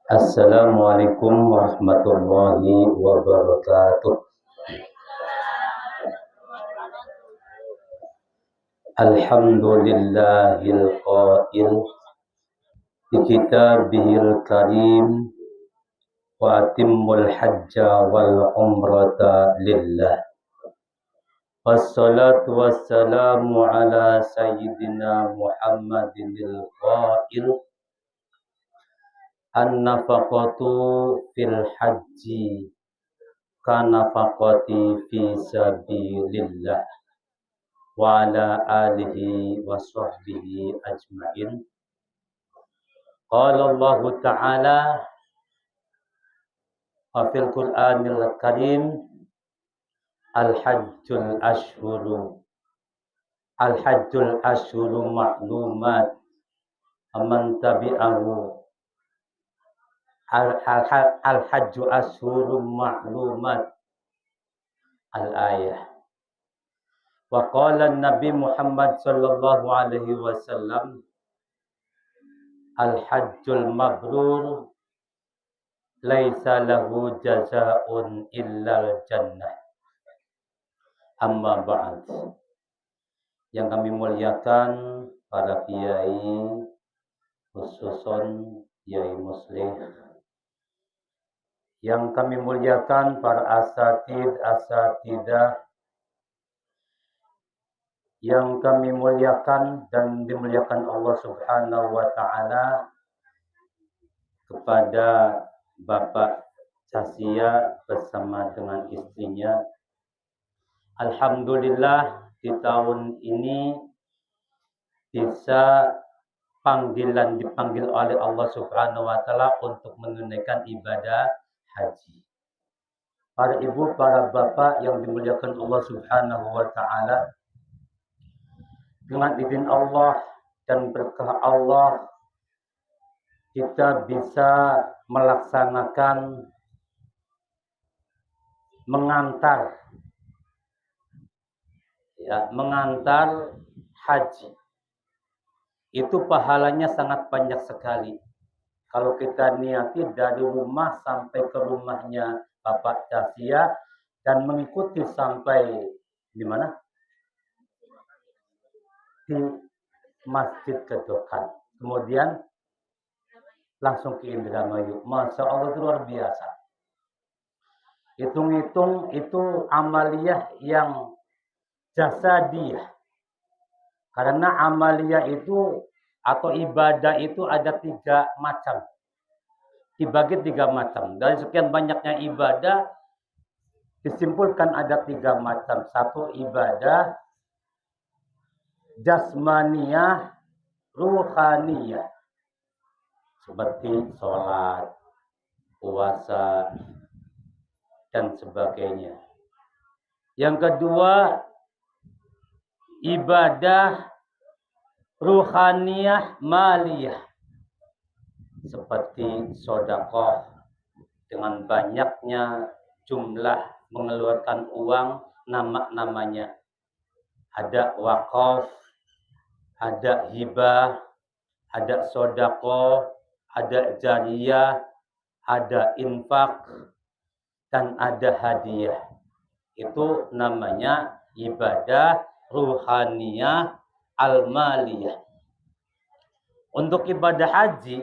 Assalamualaikum warahmatullahi wabarakatuh. Alhamdulillahil qail bi kitabihil karim wa atimmul hajja wal umrata lillah. Wassalatu wassalamu ala sayyidina Muhammadinil qail an-nafaqatu fil haji kanafaqati fi sabilillah wa ala alihi wa sahbihi ajma'in. Qala Allah Ta'ala wa fil Qur'anil Karim al-hajjul ashhuru ma'lumat man tabi'ahu al-hajju ashhuru ma'lumat al-ayah. Wa qala Nabi Muhammad sallallahu alaihi wasallam al-hajjul mabrur laisa lahu jazaa'un illal jannah. Amma ba'd. Yang kami muliakan para kiai, khususon kiai muslih. Yang kami muliakan para asatidah, yang kami muliakan dan dimuliakan Allah Subhanahu wa Ta'ala, kepada Bapak Casia bersama dengan istrinya. Alhamdulillah di tahun ini bisa dipanggil oleh Allah Subhanahu wa Ta'ala untuk menunaikan ibadah haji. Para ibu, para bapak yang dimuliakan Allah Subhanahu wa Ta'ala, dengan izin Allah dan berkah Allah, kita bisa melaksanakan mengantar haji. Itu pahalanya sangat banyak sekali. Kalau kita niati dari rumah sampai ke rumahnya Bapak Casia dan mengikuti sampai di mana? Di Masjid Kedokan. Kemudian langsung ke Indramayu. Masya Allah, itu luar biasa. Hitung-hitung itu amaliyah yang jasadiyah. Karena amaliyah itu atau ibadah itu ada 3 macam. Dibagi 3 macam. Dari sekian banyaknya ibadah disimpulkan ada 3 macam. 1 ibadah jasmaniyah, ruhaniyah, seperti sholat, puasa, dan sebagainya. Yang kedua, ibadah ruhaniyah maliyah, seperti sedekah dengan banyaknya jumlah mengeluarkan uang, nama-namanya. Ada wakaf, ada hibah, ada sedekah, ada jariyah, ada infak, dan ada hadiah. Itu namanya ibadah ruhaniyah al-maliyah. Untuk ibadah haji,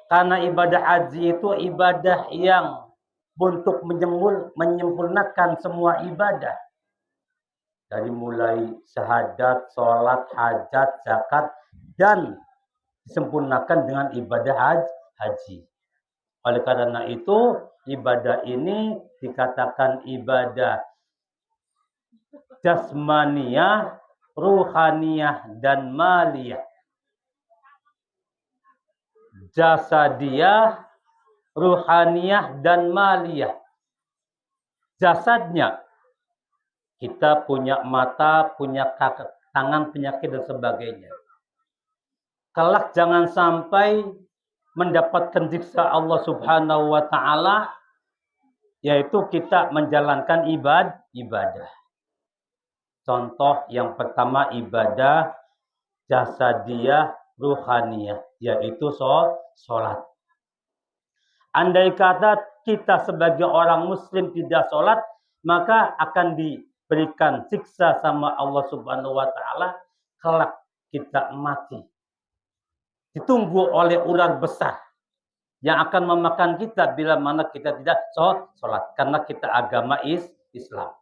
karena ibadah haji itu ibadah yang untuk menyempurnakan semua ibadah. Dari mulai syahadat, sholat, hajat, zakat, dan disempurnakan dengan ibadah haji. Oleh karena itu, ibadah ini dikatakan ibadah jasmaniyah, ruhaniyah, dan maliyah. Jasadiyah, ruhaniyah, dan maliyah. Jasadnya, kita punya mata, punya tangan, punya kaki, dan sebagainya. Kelak jangan sampai mendapatkan siksa Allah Subhanahu wa Ta'ala, yaitu kita menjalankan ibadah. Contoh yang pertama ibadah jasadiyah ruhaniyah, yaitu sholat. Andai kata kita sebagai orang muslim tidak sholat, maka akan diberikan siksa sama Allah Subhanahu wa taala kelak kita mati. Ditunggu oleh ular besar yang akan memakan kita bila mana kita tidak sholat karena kita agama Islam.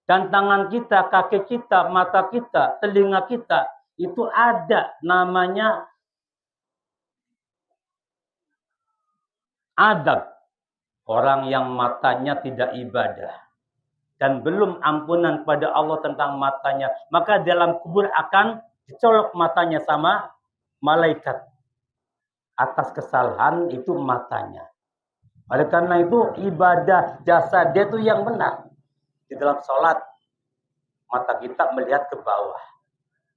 Dan tangan kita, kaki kita, mata kita, telinga kita itu ada namanya adab. Orang yang matanya tidak ibadah dan belum ampunan pada Allah tentang matanya, maka dalam kubur akan dicolok matanya sama malaikat atas kesalahan itu matanya. Oleh karena itu ibadah jasa dia itu yang benar. Di dalam sholat mata kita melihat ke bawah,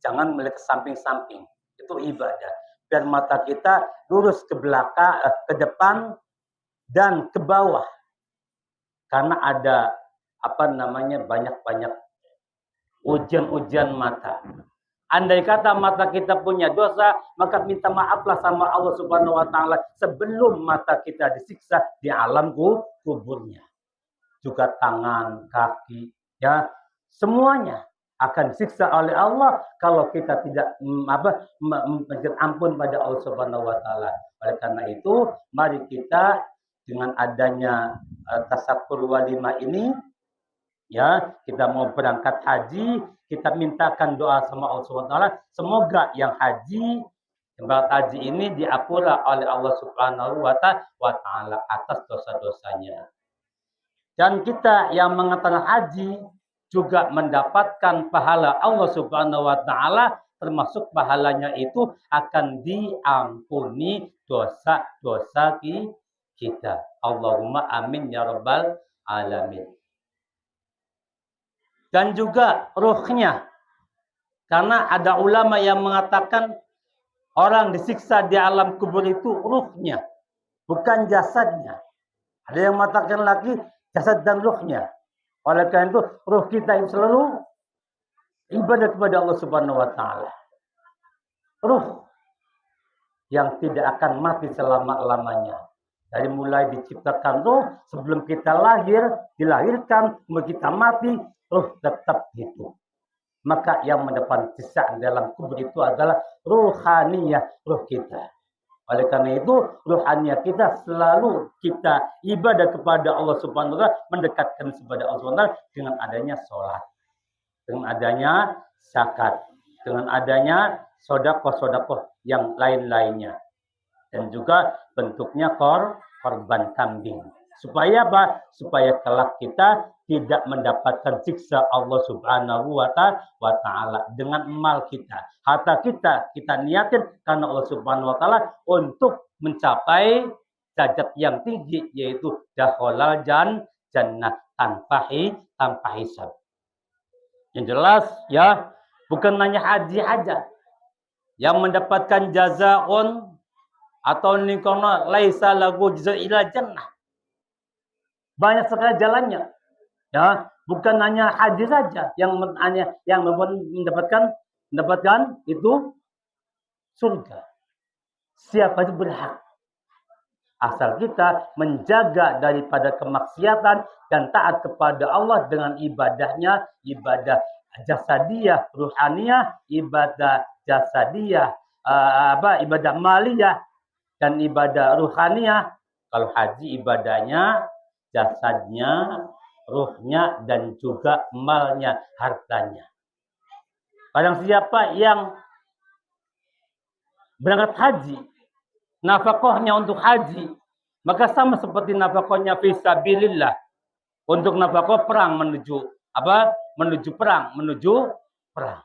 jangan melihat ke samping-samping, itu ibadah. Dan mata kita lurus ke belakang, ke depan dan ke bawah, karena ada banyak-banyak ujian-ujian mata. Andai kata mata kita punya dosa, maka minta maaflah sama Allah Subhanahu wa taala sebelum mata kita disiksa di alam kuburnya. Juga tangan, kaki, ya, semuanya akan disiksa oleh Allah kalau kita tidak meminta ampun pada Allah Subhanahu wa taala. Oleh karena itu, mari kita dengan adanya tasawwur walimah ini, ya, kita mau berangkat haji, kita mintakan doa sama Allah Subhanahu wa taala, semoga yang haji ini diampuni oleh Allah Subhanahu wa taala atas dosa-dosanya. Dan kita yang mengatakan haji juga mendapatkan pahala Allah Subhanahu wa taala, termasuk pahalanya itu akan diampuni dosa-dosa kita. Allahumma amin ya rabbal alamin. Dan juga ruhnya. Karena ada ulama yang mengatakan orang disiksa di alam kubur itu ruhnya, bukan jasadnya. Ada yang mengatakan lagi jasad dan ruhnya. Oleh karena itu, ruh kita itu selalu ibadah kepada Allah Subhanahu wa taala. Ruh yang tidak akan mati selama-lamanya. Dari mulai diciptakan ruh, sebelum kita dilahirkan, kemudian kita mati, ruh tetap hidup. Maka yang mendapat sisa dalam kubur itu adalah ruhaniyah, ruh kita. Oleh karena itu, ruhaniyah kita selalu kita ibadah kepada Allah Subhanahu wa taala, mendekatkan kepada Allah Subhanahu wa taala dengan adanya sholat, dengan adanya zakat, dengan adanya sedekah-sedekah yang lain-lainnya. Dan juga bentuknya korban kambing. Supaya apa? Supaya kelak kita tidak mendapatkan siksa Allah Subhanahu wa taala dengan mal kita. Harta kita niatin karena Allah Subhanahu wa taala untuk mencapai derajat yang tinggi, yaitu dakhalal jannah tanpa hisab. Yang jelas ya, bukan hanya haji aja yang mendapatkan jazaun atau nikono laisa lahu jazaa'un illa jannah. Banyak sekali jalannya. Ya, bukan hanya haji saja yang mendapatkan itu surga. Siapa itu berhak. Asal kita menjaga daripada kemaksiatan dan taat kepada Allah dengan ibadahnya, ibadah jasadiyah, ruhaniyah, ibadah jasadiyah, ibadah maliyah dan ibadah ruhaniyah. Kalau haji ibadahnya, jasadnya, ruhnya, dan juga malnya, hartanya. Barang siapa yang berangkat haji, nafkahnya untuk haji, maka sama seperti nafkahnya fisabilillah. Untuk nafkah perang menuju perang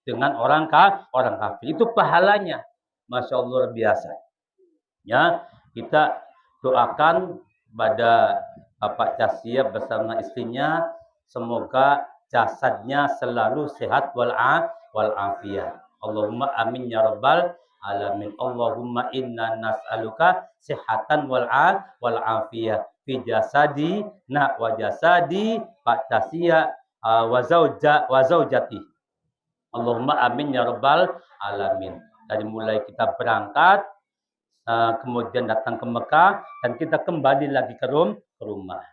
dengan orang kafir. Itu pahalanya, Masya Allah, luar biasa. Ya, kita doakan pada Bapak Casya bersama istrinya, semoga jasadnya selalu sehat walafiat. Allahumma amin ya rabbal alamin. Allahumma inna nas'aluka sihatan walafiyah fi jasadi wa jasadi Pak Casya wa zaujati. Allahumma amin ya rabbal alamin. Dari mulai kita berangkat kemudian datang ke Mekah dan kita kembali lagi ke rumah.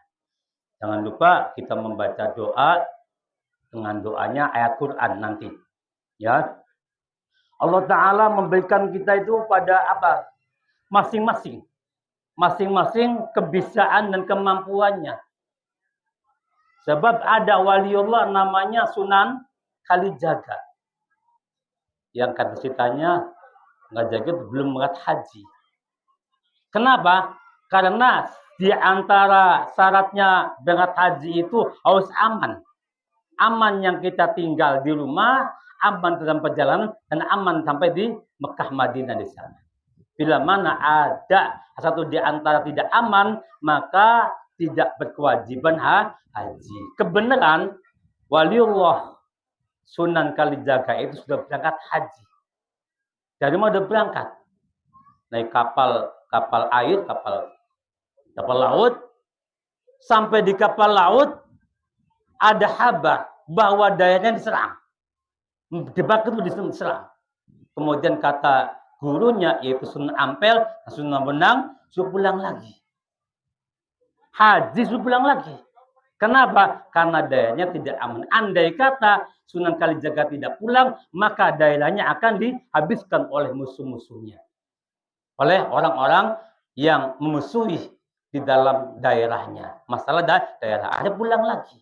Jangan lupa kita membaca doa dengan doanya ayat Quran nanti. Ya. Allah Ta'ala memberikan kita itu pada apa? Masing-masing. Masing-masing kebiasaan dan kemampuannya. Sebab ada waliullah namanya Sunan Kalijaga. Yang kata ceritanya nggak jaga belum berangkat haji. Kenapa? Karena di antara syaratnya berangkat haji itu harus aman. Aman yang kita tinggal di rumah, aman dalam perjalanan, dan aman sampai di Mekah Madinah di sana. Bila mana ada satu di antara tidak aman, maka tidak berkewajiban haji. Kebenaran, waliullah Sunan Kalijaga itu sudah berangkat haji. Dari mana sudah berangkat? Naik kapal air, kapal laut. Sampai di kapal laut, ada kabar bahwa daerahnya diserang. Dibakar itu diserang. Kemudian kata gurunya, yaitu Sunan Ampel, Sunan Bonang, suruh pulang lagi. Haji suruh pulang lagi. Kenapa? Karena daerahnya tidak aman. Andai kata Sunan Kalijaga tidak pulang, maka daerahnya akan dihabiskan oleh musuh-musuhnya. Oleh orang-orang yang memusuhi di dalam daerahnya. Masalah daerah. Ada pulang lagi.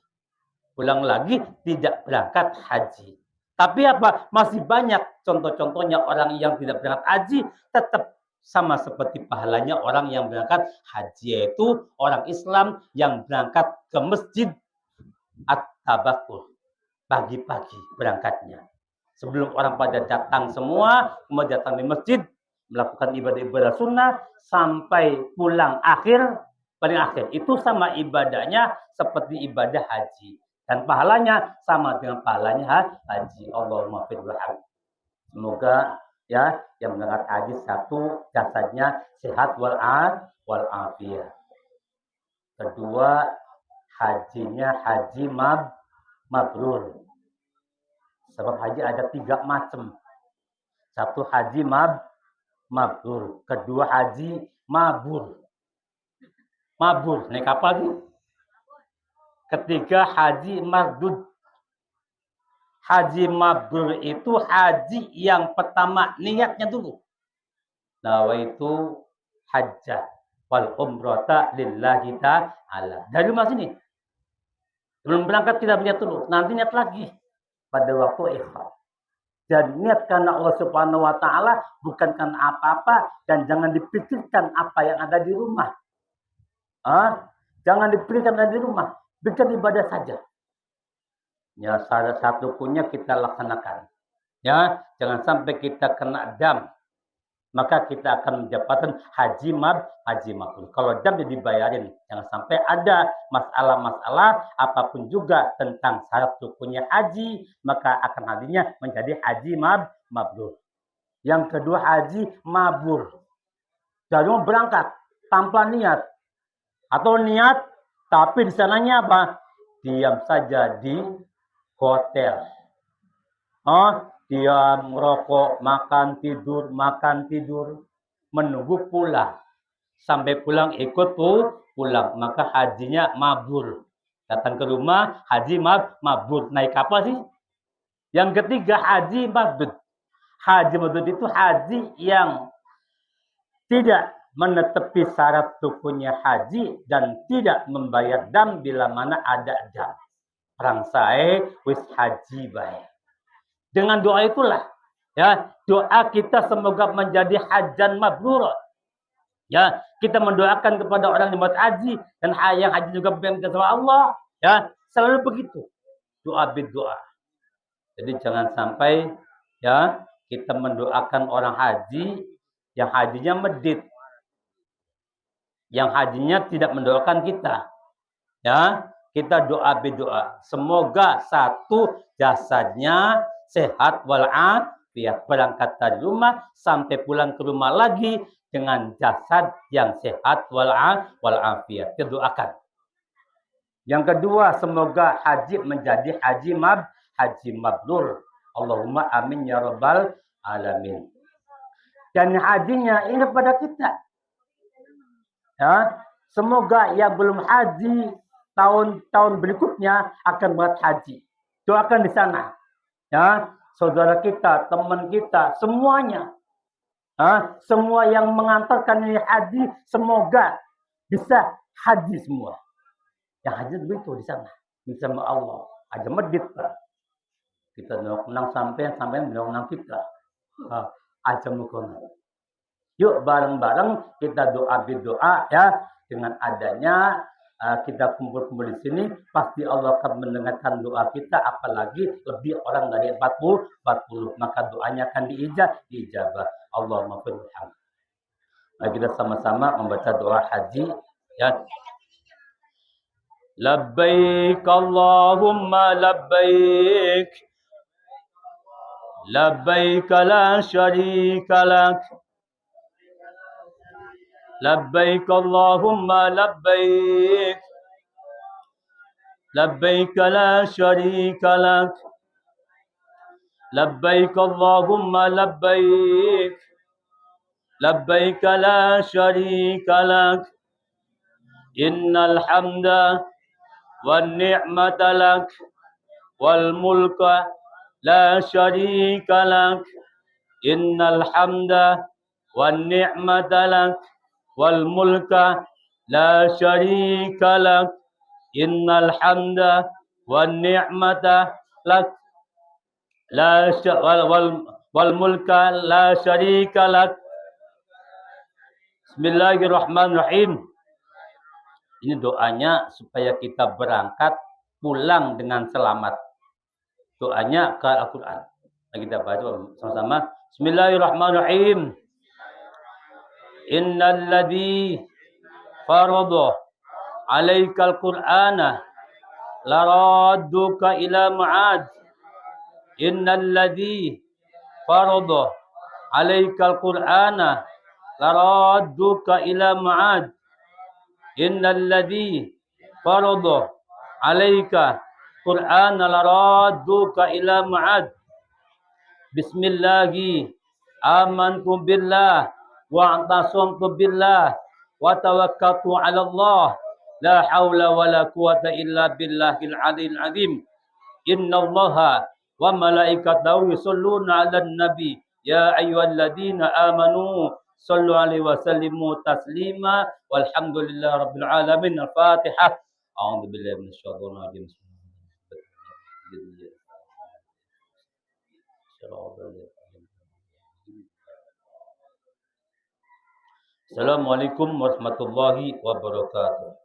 Pulang lagi tidak berangkat haji. Tapi apa? Masih banyak contoh-contohnya orang yang tidak berangkat haji tetap sama seperti pahalanya orang yang berangkat haji, yaitu orang Islam yang berangkat ke masjid At-Tabakur pagi-pagi berangkatnya. Sebelum orang pada datang semua, kemudian datang di masjid melakukan ibadah-ibadah sunnah sampai pulang paling akhir itu sama ibadahnya seperti ibadah haji. Dan pahalanya sama dengan pahalanya haji. Allahumma fir'aun. Semoga ya yang berangkat haji satu jasadnya sehat wal-afiyah. Kedua, hajinya haji mabrur. Sebab haji ada 3 macam. Satu haji mabrur. Kedua haji mabur. Mabur, naik kapal nih. Ketiga haji mardud. Haji mabrur itu haji yang pertama niatnya dulu. Nawaitu hajjah wal umrata lillahi ta'ala. Dari rumah sini. Sebelum berangkat tidak niat dulu. Nanti niat lagi pada waktu ihram. Dan niat karena Allah Subhanahu wa Ta'ala, bukan karena apa-apa, dan jangan dipikirkan apa yang ada di rumah. Jangan dipikirkan ada di rumah. Bikin ibadah saja. Ya, salah satu punya kita laksanakan. Ya, jangan sampai kita kena dam. Maka kita akan mendapatkan haji mabrur. Kalau dam jadi dibayarin. Jangan sampai ada masalah-masalah apapun juga tentang syarat rukunnya haji, maka akan hajinya menjadi haji mabrur. Yang kedua haji mabur. Jadi mau berangkat tanpa niat. Atau niat tapi di sananya apa? Diam saja di hotel. Dia merokok, makan, tidur, menunggu pulang. Sampai pulang ikut pulang. Maka hajinya mabur. Datang ke rumah, haji mabur. Naik apa sih? Yang ketiga, haji mabdud. Haji mabdud itu haji yang tidak menetepi syarat rukunnya haji dan tidak membayar dam bila mana ada dam. Perang sae wis haji baik. Dengan doa itulah ya, doa kita semoga menjadi hajan mabrur. Ya, kita mendoakan kepada orang yang buat haji dan yang haji juga berdoa sama Allah, ya, selalu begitu. Doa berdoa. Jadi jangan sampai ya kita mendoakan orang haji yang hajinya medit. Yang hajinya tidak mendoakan kita. Ya, kita doa berdoa. Semoga satu jasadnya sehat walafiat, berangkat dari rumah sampai pulang ke rumah lagi dengan jasad yang sehat walafiat. Kita doakan. Yang kedua, semoga haji menjadi haji mabrur. Allahumma amin ya rabbal alamin. Dan hajinya ini pada kita. Ya, semoga yang belum haji tahun-tahun berikutnya akan buat haji. Doakan di sana. Ya, saudara kita, teman kita, semuanya. Ya, semua yang mengantarkan ini haji, semoga bisa haji semua. Yang haji begitu di sana. Bersama Allah. Ada medit, Pak. Kita menang sampai menang kita. Aja mukona. Yuk bareng-bareng kita doa ya, dengan adanya kita kumpul-kumpul di sini pasti Allah akan mendengarkan doa kita, apalagi lebih orang dari 40 maka doanya akan diijabah. Allahumma firham. Mari kita sama-sama membaca doa haji ya. Labbaik Allahumma labbaik, labbaik la syarika lak, labbaik Allahumma labbaik, labbaik la syarika lak, labbaik Allahumma labbaik, labbaik la syarika lak, innal hamda wan ni'mata lak wal mulka la syarika lak, innal hamda wan ni'mata lak wal mulka la syarika lak, innal hamda wan ni'mata lak wal mulka la syarika lak. Bismillahirrahmanirrahim. Ini doanya supaya kita berangkat pulang dengan selamat. Doanya ke Al-Quran. Nah, kita baca sama-sama. Bismillahirrahmanirrahim. Innal ladzi farada alaikal qur'ana laradduka ila ma'ad. Innal ladzi farada alaikal qur'ana laradduka ila ma'ad. Innal ladzi farada alaika qur'ana laradduka ila ma'ad. Bismillahi amantu billah wa antasumtu billah wa tawakkaltu 'ala Allah la haula wa la quwata illa billahil aliyil azim. Innallaha wa malaikatahu yusholluna 'alan nabi ya ayyuhalladzina amanu sallu 'alaihi wa sallimu taslima walhamdulillahi rabbil alamin. Al-Fatihah. A'udzu billahi minasyaitonir rajim. Assalamualaikum warahmatullahi wabarakatuh.